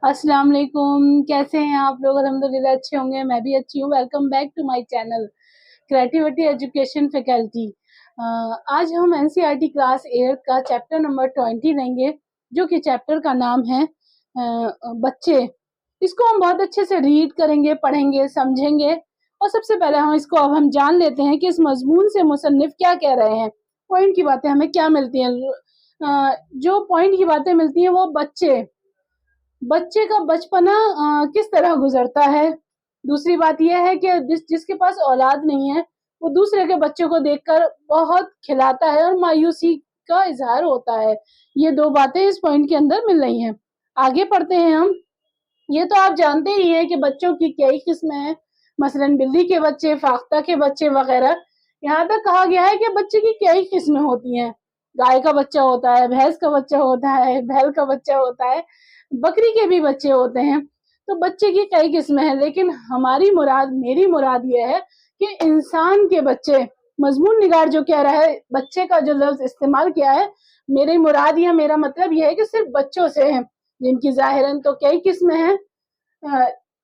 अस्सलाम वालेकुम। कैसे हैं आप लोग? अल्हम्दुलिल्लाह अच्छे होंगे, मैं भी अच्छी हूँ। Welcome back to my channel creativity education faculty. आज हम एनसीईआरटी क्लास 8 का चैप्टर नंबर 20 लेंगे, जो कि चैप्टर का नाम है बच्चे। इसको हम बहुत अच्छे से रीड करेंगे, पढ़ेंगे, समझेंगे और सबसे पहले हम जान लेते हैं कि इस मजमून से मुसन्निफ क्या कह रहे हैं। पॉइंट की बातें हमें क्या मिलती हैं? जो पॉइंट की बातें मिलती हैं वो बच्चे का बचपना किस तरह गुजरता है। दूसरी बात यह है कि जिसके पास औलाद नहीं है वो दूसरे के बच्चों को देखकर बहुत खिलाता है और मायूसी का इजहार होता है। ये दो बातें इस पॉइंट के अंदर मिल रही हैं। आगे पढ़ते हैं हम। ये तो आप जानते ही हैं कि बच्चों की कई किस्में हैं, मसलन बिल्ली के बच्चे, फाख्ता के बच्चे वगैरह। यहाँ तक कहा गया है कि बच्चे की कई किस्में होती हैं। गाय का बच्चा होता है, भैंस का बच्चा होता है, बैल का बच्चा होता है, बकरी के भी बच्चे होते हैं। तो बच्चे की कई किस्में हैं, लेकिन मेरी मुराद ये है कि इंसान के बच्चे। मजमून निगार जो कह रहा है, बच्चे का जो लफ्ज इस्तेमाल किया है, मेरी मुराद या मेरा मतलब यह है कि सिर्फ बच्चों से है, जिनकी जाहिरन तो कई किस्में हैं।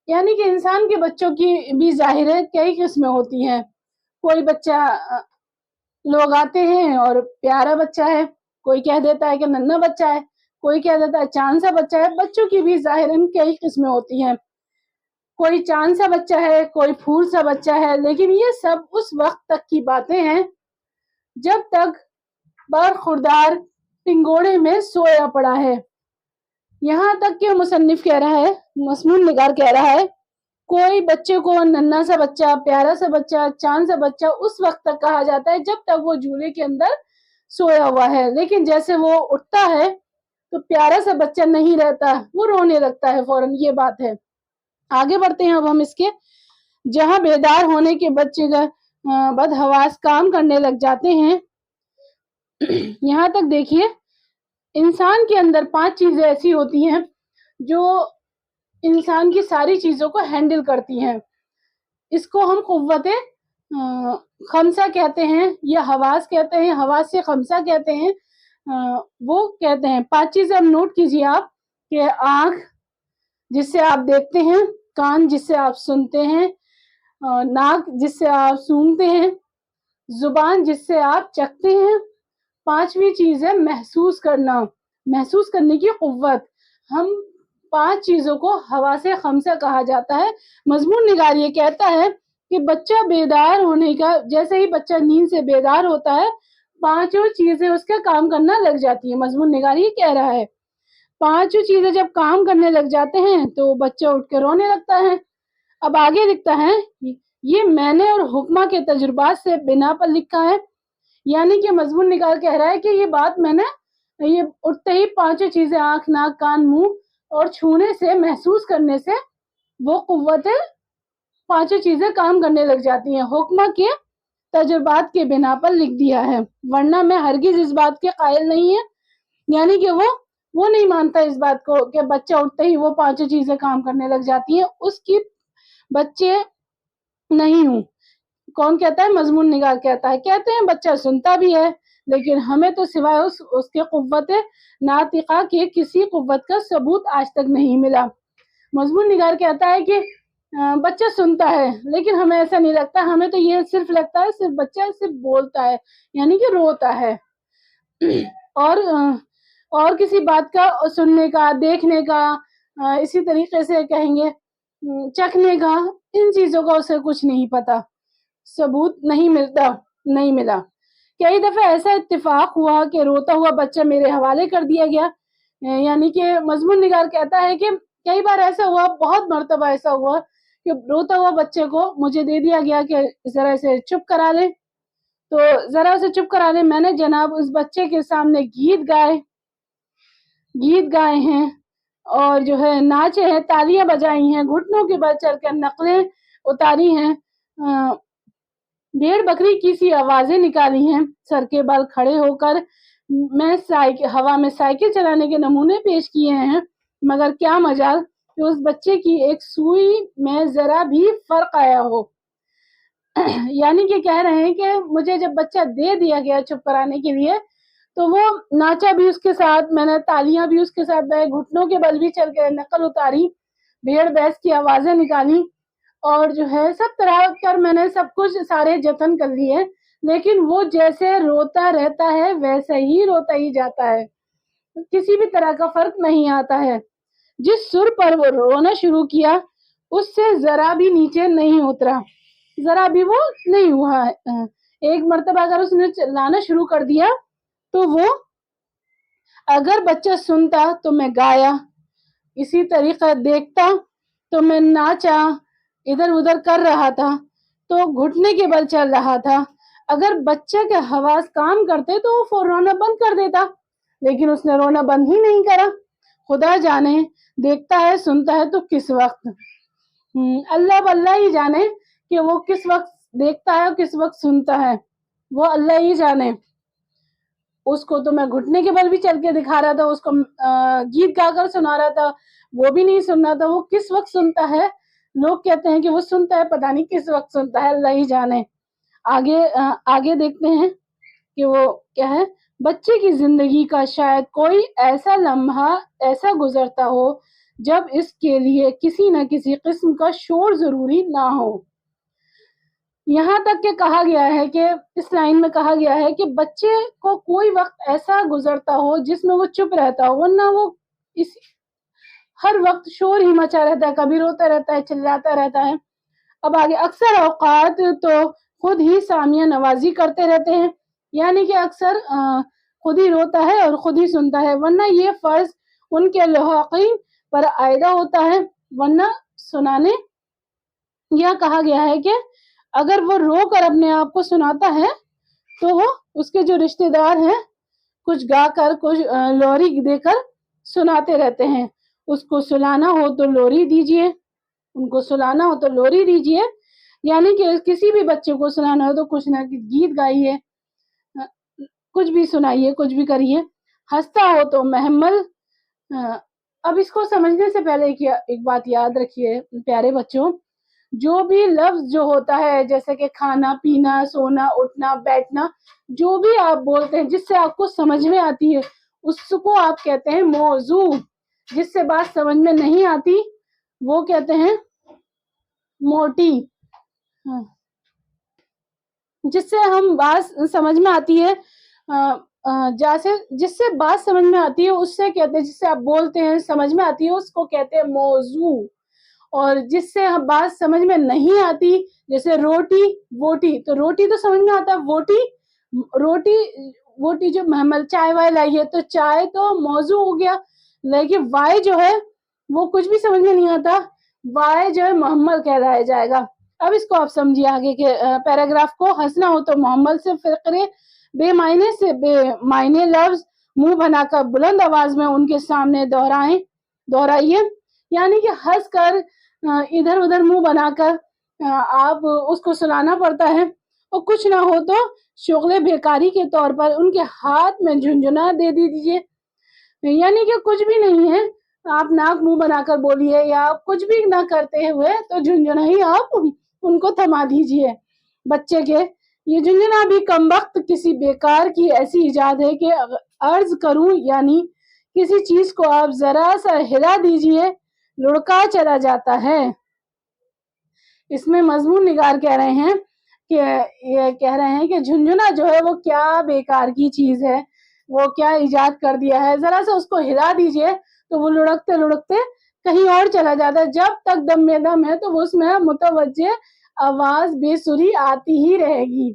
यानी कि इंसान के बच्चों की भी जाहिर कई किस्में होती हैं। कोई बच्चा लोग आते हैं और प्यारा बच्चा है, कोई कह देता है कि नन्हा बच्चा है, कोई कह देता है चांद सा बच्चा है। बच्चों की भी जाहिरन कई किस्में होती हैं। कोई चांद सा बच्चा है, कोई फूल सा बच्चा है, लेकिन ये सब उस वक्त तक की बातें हैं जब तक बरखुरदार टिंगोड़े में सोया पड़ा है। यहाँ तक कि मुसन्निफ कह रहा है, मजमून निगार कह रहा है, कोई बच्चे को नन्हा सा बच्चा, प्यारा सा बच्चा, चांद सा बच्चा उस वक्त तक कहा जाता है जब तक वो झूले के अंदर सोया हुआ है। लेकिन जैसे वो उठता है तो प्यारा सा बच्चा नहीं रहता, वो रोने लगता है फौरन। ये बात है। आगे बढ़ते हैं अब हम इसके। जहां बेदार होने के बच्चे बदहवास काम करने लग जाते हैं। यहाँ तक देखिए, इंसान के अंदर 5 चीजें ऐसी होती हैं जो इंसान की सारी चीजों को हैंडल करती हैं। इसको हम कुव्वते खमसा कहते हैं या हवास कहते हैं, हवास से खमसा कहते हैं। वो कहते हैं 5 चीजें अब नोट कीजिए आप, कि आंख जिससे आप देखते हैं, कान जिससे आप सुनते हैं, नाक जिससे आप सूंघते हैं, जुबान जिससे आप चखते हैं। 5वीं चीज है महसूस करना, महसूस करने की कुव्वत। हम 5 चीजों को हवा से खमसा कहा जाता है। मजमून निगार ये कहता है कि बच्चा बेदार होने का, जैसे ही बच्चा नींद से बेदार होता है, 5 चीजें उसका काम करना लग जाती है। मजमून निगार ये कह रहा है 5 चीजें जब काम करने लग जाते हैं तो बच्चा उठ के रोने लगता है। अब आगे लिखता है, ये मैंने और हुक्मा के तजुर्बात से बिना पर लिखा है। यानी कि मजमून निकाल कह रहा है कि ये बात मैंने, ये उठते ही 5 चीजें, आंख, नाक, कान, मुंह और छूने से, महसूस करने से वो कुव्वतें 5 चीजें काम करने लग जाती हैं। हुक्मा के तजुर्बात के बिना पर लिख दिया है, वरना मैं हरगिज इस बात के कायल नहीं है। यानी कि वो नहीं मानता इस बात को कि बच्चा उठते ही वो 5 चीजें काम करने लग जाती हैं, उसकी बच्चे नहीं हूं। कौन कहता है? मजमून निगार कहता है। कहते हैं बच्चा सुनता भी है, लेकिन हमें तो सिवाय उसके कुव्वत नातिका के किसी कुव्वत का सबूत आज तक नहीं मिला। मजमून निगार कहता है कि बच्चा सुनता है, लेकिन हमें ऐसा नहीं लगता। हमें तो ये सिर्फ लगता है सिर्फ बच्चा सिर्फ बोलता है, यानी कि रोता है। और किसी बात का, सुनने का, देखने का, इसी तरीके से कहेंगे चखने का, इन चीजों का उसे कुछ नहीं पता, सबूत नहीं मिला। कई दफे ऐसा इत्तेफाक हुआ कि रोता हुआ बच्चा मेरे हवाले कर दिया गया। यानी कि मजमून निगार कहता है कि कई बार ऐसा हुआ, बहुत मर्तबा ऐसा हुआ कि रोता हुआ बच्चे को मुझे दे दिया गया कि जरा इसे चुप करा ले। तो जरा उसे चुप करा ले, मैंने जनाब उस बच्चे के सामने गीत गाए हैं और जो है नाचे हैं, तालियां बजाई हैं, घुटनों के बल चढ़कर नकलें उतारी हैं, भेड़ बकरी की सी आवाजें निकाली हैं, सर के बल खड़े होकर मैं हवा में साइकिल चलाने के नमूने पेश किए हैं। मगर क्या मजाल कि उस बच्चे की एक सुई में जरा भी फर्क आया हो। यानी कि कह रहे हैं कि मुझे जब बच्चा दे दिया गया चुप कराने के लिए, تو وہ ناچا بھی اس کے ساتھ، میں نے تالیاں بھی اس کے ساتھ بجائی، گھٹنوں کے بل بھی چل کے نقل اتاری، بھیڑ بھینس کی آوازیں نکالی، اور جو ہے سب طرح کر میں نے سب کچھ سارے جتن کر لیے، لیکن وہ جیسے روتا رہتا ہے ویسے ہی روتا ہی جاتا ہے، کسی بھی طرح کا فرق نہیں آتا ہے۔ جس سر پر وہ رونا شروع کیا اس سے ذرا بھی نیچے نہیں اترا، ذرا بھی وہ نہیں ہوا ہے۔ ایک مرتبہ اگر اس نے چلانا شروع کر دیا تو وہ، اگر بچہ سنتا تو میں گایا، اسی طریقہ دیکھتا تو میں ناچا، ادھر ادھر کر رہا تھا تو گھٹنے کے بل چل رہا تھا، اگر بچہ کے حواس کام کرتے تو وہ رونا بند کر دیتا، لیکن اس نے رونا بند ہی نہیں کرا۔ خدا جانے دیکھتا ہے سنتا ہے تو کس وقت، اللہ باللہ ہی جانے کہ وہ کس وقت دیکھتا ہے اور کس وقت سنتا ہے، وہ اللہ ہی جانے۔ اس کو تو میں گھٹنے کے بل بھی چل کے دکھا رہا تھا، اس کو گیت گا کر سنا رہا تھا، وہ بھی نہیں سن رہا تھا، وہ کس وقت سنتا ہے۔ لوگ کہتے ہیں کہ وہ سنتا ہے، پتہ نہیں کس وقت سنتا ہے، اللہ ہی جانے۔ آگے دیکھتے ہیں کہ وہ کیا ہے۔ بچے کی زندگی کا شاید کوئی ایسا لمحہ ایسا گزرتا ہو جب اس کے لیے کسی نہ کسی قسم کا شور ضروری نہ ہو۔ یہاں تک کہ کہا گیا ہے کہ اس لائن میں کہا گیا ہے کہ بچے کو کوئی وقت ایسا گزرتا ہو جس میں وہ چپ رہتا ہو، ورنہ وہ ہر وقت شور ہی مچا رہتا ہے، کبھی روتا رہتا ہے، چلاتا رہتا ہے۔ اب آگے، اکثر اوقات تو خود ہی سامیہ نوازی کرتے رہتے ہیں، یعنی کہ اکثر خود ہی روتا ہے اور خود ہی سنتا ہے، ورنہ یہ فرض ان کے لحاقین پر عائدہ ہوتا ہے، ورنہ سنانے۔ یہ کہا گیا ہے کہ اگر وہ رو کر اپنے آپ کو سناتا ہے تو وہ اس کے جو رشتہ دار ہیں کچھ گا کر کچھ لوری دے کر سناتے رہتے ہیں۔ اس کو سلانا ہو تو لوری دیجئے، ان کو سلانا ہو تو لوری دیجئے، یعنی کہ کسی بھی بچے کو سلانا ہو تو کچھ نہ کچھ گیت گائیے، کچھ بھی سنائیے، کچھ بھی کریے۔ ہنستا ہو تو محمل۔ اب اس کو سمجھنے سے پہلے ایک بات یاد رکھیے پیارے بچوں، جو بھی لفظ جو ہوتا ہے جیسے کہ کھانا پینا، سونا اٹھنا بیٹھنا، جو بھی آپ بولتے ہیں جس سے آپ کو سمجھ میں آتی ہے اس کو آپ کہتے ہیں موضوع، جس سے بات سمجھ میں نہیں آتی وہ کہتے ہیں موٹی۔ جس سے ہم بات سمجھ میں آتی ہے جس سے بات سمجھ میں آتی ہے اس سے کہتے ہیں، جس سے آپ بولتے ہیں سمجھ میں آتی ہے اس کو کہتے ہیں موضوع، اور جس سے بات سمجھ میں نہیں آتی جیسے روٹی ووٹی، تو روٹی تو سمجھ میں آتا ہے، ووٹی جو محمل چائے وائے لائیے تو چائے تو موضوع ہو گیا، لیکن وائے جو ہے وہ کچھ بھی سمجھ میں نہیں آتا، وائے جو ہے محمل کہلایا جائے گا۔ اب اس کو آپ سمجھیے آگے کے پیراگراف کو۔ ہنسنا ہو تو محمل سے فقرے، بے معنی لفظ منہ بنا کر بلند آواز میں ان کے سامنے دہرائیے، یعنی کہ ہنس کر ادھر ادھر منہ بنا کر آپ اس کو سلانا پڑتا ہے، اور کچھ نہ ہو تو شغل بیکاری کے طور پر ان کے ہاتھ میں جھنجھنا دے دیجیے، یعنی کہ کچھ بھی نہیں ہے آپ ناک منہ بنا کر بولیے، یا کچھ بھی نہ کرتے ہوئے تو جھنجھنا ہی آپ ان کو تھما دیجیے بچے کے۔ یہ جھنجھنا بھی کم وقت کسی بیکار کی ایسی ایجاد ہے کہ عرض کروں، یعنی کسی چیز کو آپ ذرا سا ہلا دیجیے لڑکا چلا جاتا ہے۔ اس میں مضمون نگار کہہ رہے ہیں کہ جھنجھنا جو ہے وہ کیا بیکار کی چیز ہے، وہ کیا ایجاد کر دیا ہے، ذرا سا اس کو ہلا دیجیے تو وہ لڑکتے لڑکتے کہیں اور چلا جاتا ہے، جب تک دم میں دم ہے تو اس میں متوجہ آواز بے سری آتی ہی رہے گی،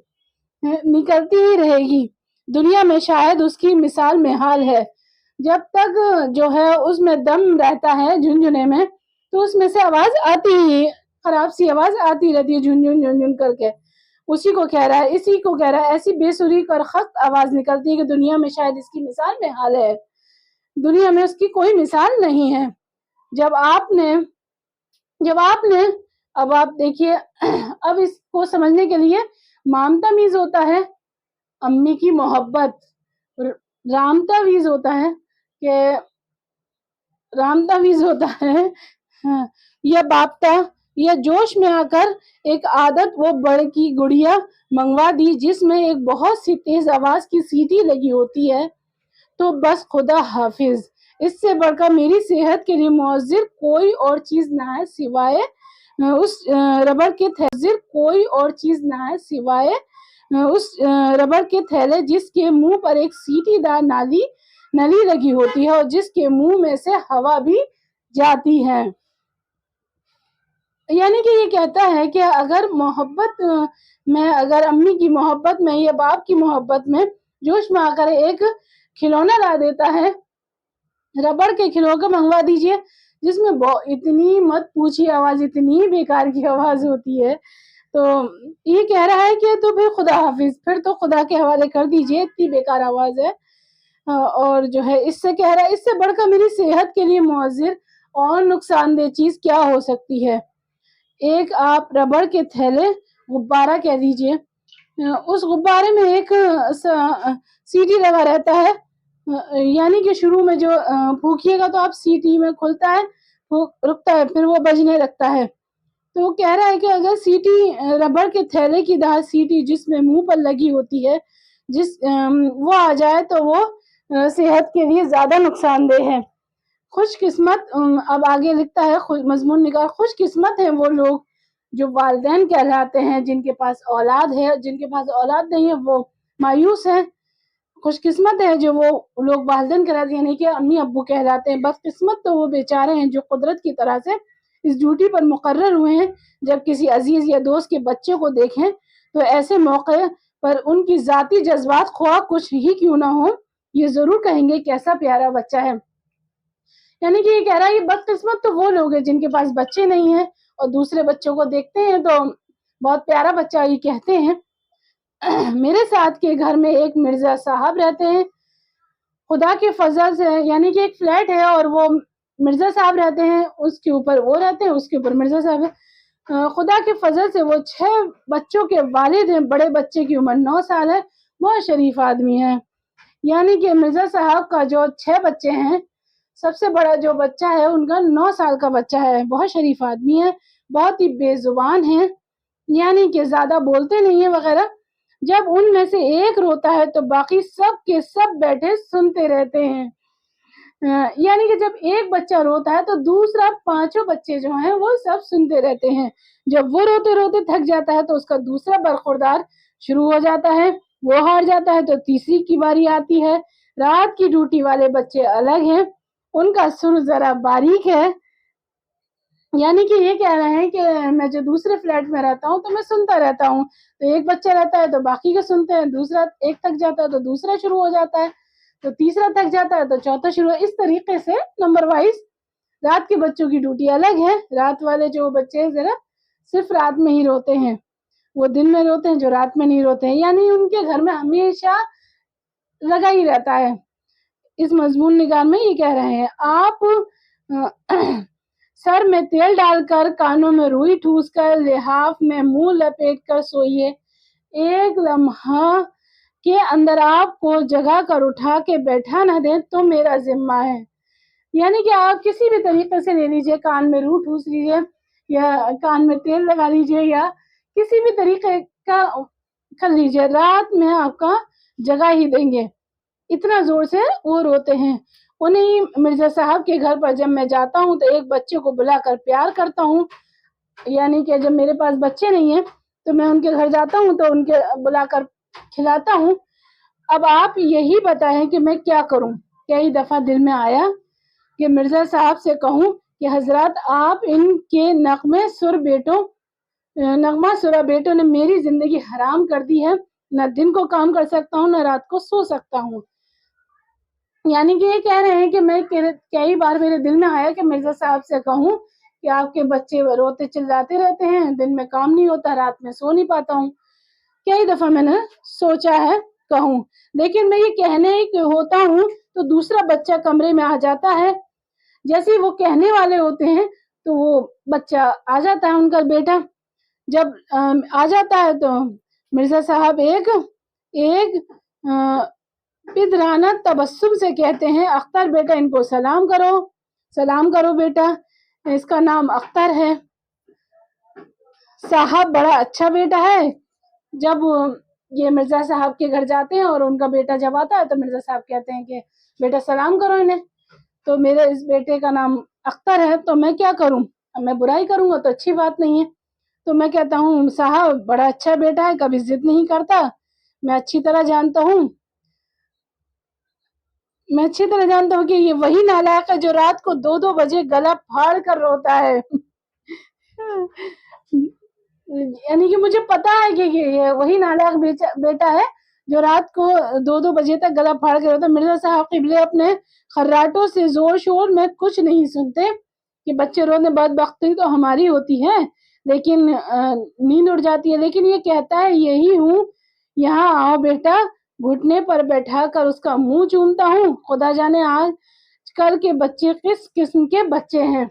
نکلتی ہی رہے گی۔ دنیا میں شاید اس کی مثال محال ہے، جب تک جو ہے اس میں دم رہتا ہے جھنجھنے میں تو اس میں سے آواز آتی ہی، خراب سی آواز آتی رہتی ہے جھنجھن جھنجھن کر کے۔ اسی کو کہہ رہا ہے ایسی بے سری اور خست آواز نکلتی ہے کہ دنیا میں شاید اس کی مثال محال ہے، دنیا میں اس کی کوئی مثال نہیں ہے۔ جب آپ نے اب آپ دیکھیے، اب اس کو سمجھنے کے لیے مامتا میز ہوتا ہے امی کی محبت، رامتا ویز ہوتا ہے یا باپتا या जोश में आकर एक आदत वो बड़ की गुड़िया मंगवा दी जिसमें एक बहुत सी तेज आवाज की सीटी लगी होती है, तो बस खुदा हाफिज, इससे बढ़कर मेरी सेहत के लिए मुअज्जिर कोई और चीज ना है सिवाय उस रबर के थैले जिसके मुंह पर एक सीटीदार नली लगी होती है और जिसके मुंह में से हवा भी जाती है। यानी कि ये कहता है कि अगर मोहब्बत में, अगर अम्मी की मोहब्बत में या बाप की मोहब्बत में जोश में आकर एक खिलौना ला देता है, रबड़ के खिलौने मंगवा दीजिए जिसमें इतनी मत पूछिए आवाज, इतनी बेकार की आवाज होती है, तो ये कह रहा है कि तो फिर खुदा हाफिज, फिर तो खुदा के हवाले कर दीजिए, इतनी बेकार आवाज है। और जो है इससे कह रहा है इससे बढ़कर मेरी सेहत के लिए मुअज्जिर और नुकसानदेह चीज क्या हो सकती है। एक आप रबड़ के थैले गुब्बारा कह दीजिए, उस गुब्बारे में एक सीटी लगा रहता है, यानी कि शुरू में जो फूकिएगा तो आप सीटी में खुलता है, रुकता है, फिर वो बजने लगता है। तो वो कह रहा है कि अगर सीटी रबड़ के थैले की धार सीटी जिसमें मुंह पर लगी होती है, वो आ जाए तो वो सेहत के लिए ज्यादा नुकसानदेह है। खुशकिस्मत, अब आगे लिखता है मजमून निगार, खुशकिस्मत है वो लोग जो वालिदैन कहलाते हैं, जिनके पास औलाद है, जिनके पास औलाद नहीं है वो मायूस है। खुशकिस्मत है जो वो लोग वालिदैन कहलाते हैं, यानी कि अम्मी अब्बू कहलाते हैं। बदकिस्मत तो वो बेचारे हैं जो कुदरत की तरह से इस ड्यूटी पर मुकर्रर हुए हैं, जब किसी अजीज या दोस्त के बच्चे को देखें तो ऐसे मौके पर उनकी जाती जज्बात ख्वाह कुछ ही क्यों ना हो, ये जरूर कहेंगे कैसा प्यारा बच्चा है। यानी कि ये कह रहा है कि बदकिस्मत तो वो लोग हैं जिनके पास बच्चे नहीं हैं और दूसरे बच्चों को देखते हैं तो बहुत प्यारा बच्चा ये कहते हैं। मेरे साथ के घर में एक मिर्जा साहब रहते हैं, खुदा के फजल से, यानी कि एक फ्लैट है और वो मिर्जा साहब रहते हैं, उसके ऊपर वो रहते हैं, उसके ऊपर मिर्जा साहब है। खुदा के फजल से वो 6 बच्चों के वालिद हैं, बड़े बच्चे की उम्र 9 साल है, बहुत शरीफ आदमी है। यानी कि मिर्जा साहब का जो 6 बच्चे हैं, सबसे बड़ा जो बच्चा है उनका 9 साल का बच्चा है, बहुत शरीफ आदमी है, बहुत ही बेजुबान है, यानी कि ज्यादा बोलते नहीं है वगैरह। जब उनमें से एक रोता है तो बाकी सब के सब बैठे सुनते रहते हैं। यानी कि जब एक बच्चा रोता है तो दूसरा 5 बच्चे जो हैं वो सब सुनते रहते हैं। जब वो रोते रोते थक जाता है तो उसका दूसरा बरखुरदार शुरू हो जाता है, वो हार जाता है तो तीसरी की बारी आती है। रात की ड्यूटी वाले बच्चे अलग हैं, उनका सुर जरा बारीक है। यानी कि ये कह रहे हैं कि मैं जो दूसरे फ्लैट में रहता हूँ तो मैं सुनता रहता हूँ, तो एक बच्चा रहता है तो बाकी के सुनते हैं, दूसरा एक थक जाता है तो दूसरा शुरू हो जाता है, तो तीसरा थक जाता है तो चौथा शुरू है। इस तरीके से नंबर वाइज रात के बच्चों की ड्यूटी अलग है। रात वाले जो बच्चे हैं जरा सिर्फ रात में ही रोते हैं, वो दिन में रोते हैं जो रात में नहीं रोते हैं, यानी उनके घर में हमेशा लगा ही रहता है। इस मजमून निगार में ये कह रहे हैं, आप सर में तेल डालकर, कानों में रुई ठूस कर, लिहाफ में मुंह लपेट कर सोइए। एक लम्हा के अंदर आपको जगा कर उठा के बैठा न दे तो मेरा जिम्मा है। यानी कि आप किसी भी तरीके से ले लीजिए, कान में रूह ठूस लीजिए या कान में तेल लगा लीजिए या किसी भी तरीके का कर लीजिए, रात में आपका जगा ही देंगे, इतना जोर से वो रोते हैं। उन्हीं मिर्जा साहब के घर पर जब मैं जाता हूँ तो एक बच्चे को बुलाकर प्यार करता हूँ, यानी कि जब मेरे पास बच्चे नहीं हैं तो मैं उनके घर जाता हूँ तो उनके बुलाकर खिलाता हूँ। अब आप यही बताएं कि मैं क्या करूँ। कई दफा दिल में आया कि मिर्जा साहब से कहूँ कि हजरत आप इनके नगमा सुरा बेटों ने मेरी जिंदगी हराम कर दी है, न दिन को काम कर सकता हूँ न रात को सो सकता हूँ। यानी कि ये कह रहे हैं कि मैं कई बार मेरे दिल में आया कि मिर्जा साहब से कहूँ कि आपके बच्चे रोते चिल्लाते रहते हैं, दिन में काम नहीं होता, रात में सो नहीं पाता हूँ। कई दफा मैंने सोचा है कहूँ, लेकिन मैं ये कहने के होता हूँ तो दूसरा बच्चा कमरे में आ जाता है। जैसे ही वो कहने वाले होते हैं तो वो बच्चा आ जाता है, उनका बेटा जब आ जाता है तो मिर्जा साहब एक पिदराना तबस्सुम से कहते हैं, अख्तर बेटा इनको सलाम करो बेटा, इसका नाम अख्तर है। साहब बड़ा अच्छा बेटा है। जब ये मिर्जा साहब के घर जाते हैं और उनका बेटा जब आता है तो मिर्जा साहब कहते हैं कि बेटा सलाम करो इन्हें। तो मेरे इस बेटे का नाम अख्तर है, तो मैं क्या करूं, अब मैं बुराई करूंगा तो अच्छी बात नहीं है। तो मैं कहता हूँ साहब बड़ा अच्छा बेटा है, कभी जिद नहीं करता। मैं अच्छी तरह जानता हूँ मैं अच्छी तरह जानता हूँ कि ये वही नालायक है जो रात को 2-2 बजे गला फाड़ कर रोता है। यानी कि मुझे पता है कि ये वही नालायक बेटा है जो रात को 2-2 बजे तक गला फाड़ के रोता है। मिर्जा साहब क़िबले अपने खर्राटों से जोर शोर में कुछ नहीं सुनते कि बच्चे रोने, बदबख्ती तो हमारी होती है, लेकिन नींद उड़ जाती है। लेकिन ये कहता है यही हूँ, यहाँ आओ बेटा, घुटने पर बैठा कर उसका मुंह चूमता हूँ। खुदा जाने आज कल के बच्चे किस किस्म के बच्चे हैं,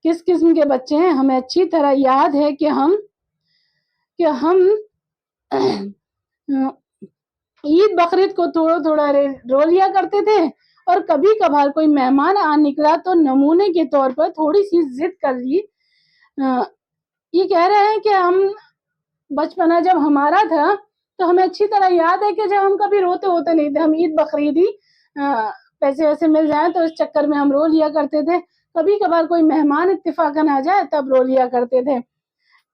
किस किस्म के बच्चे हैं। हमें अच्छी तरह याद है कि हम ईद बकरीद को थोड़ा थोड़ा रो लिया करते थे, और कभी कभार कोई मेहमान आ निकला तो नमूने के तौर पर थोड़ी सी जिद कर ली। ये कह रहे हैं कि हम बचपना जब हमारा था तो हमें अच्छी तरह याद है कि जब हम कभी रोते होते नहीं थे, हम ईद बकरीद ही पैसे वैसे मिल जाए तो इस चक्कर में हम रो लिया करते थे। कभी कभार कोई मेहमान इत्तेफाकन आ जाए तब रो लिया करते थे,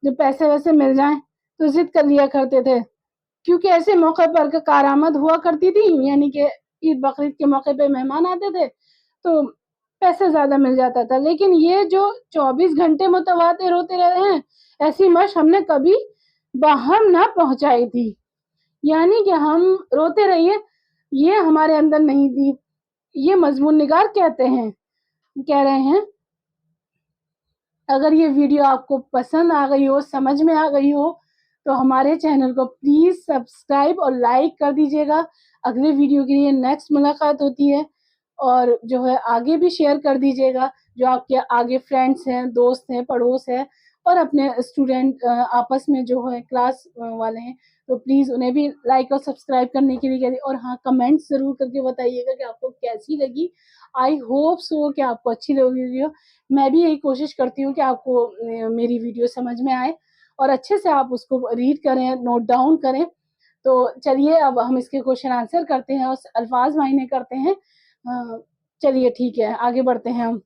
जब पैसे वैसे मिल जाए तो जिद कर लिया करते थे, क्योंकि ऐसे मौके पर कारामद हुआ करती थी। यानी कि ईद बकरीद के मौके पे मेहमान आते थे तो पैसे ज्यादा मिल जाता था। लेकिन ये जो 24 घंटे मुतवातिर रोते रहे हैं, ऐसी मश हमने कभी बाहम ना पहुंचाई थी। यानी कि हम रोते रहिए, ये हमारे अंदर नहीं थी। ये मजमून निगार कह रहे हैं। अगर ये वीडियो आपको पसंद आ गई हो, समझ में आ गई हो, तो हमारे चैनल को प्लीज़ सब्सक्राइब और लाइक कर दीजिएगा। अगले वीडियो के लिए नेक्स्ट मुलाकात होती है, और जो है आगे भी शेयर कर दीजिएगा, जो आपके आगे फ्रेंड्स हैं, दोस्त हैं, पड़ोस है, और अपने स्टूडेंट आपस में जो है क्लास वाले हैं, तो प्लीज़ उन्हें भी लाइक और सब्सक्राइब करने के लिए करिए। और हाँ, कमेंट्स ज़रूर करके बताइएगा कि आपको कैसी लगी। आई होप सो कि आपको अच्छी लगी वीडियो। मैं भी यही कोशिश करती हूँ कि आपको मेरी वीडियो समझ में आए और अच्छे से आप उसको रीड करें, नोट डाउन करें। तो चलिए अब हम इसके क्वेश्चन आंसर करते हैं और अल्फाज मायने करते हैं। चलिए ठीक है, आगे बढ़ते हैं हम।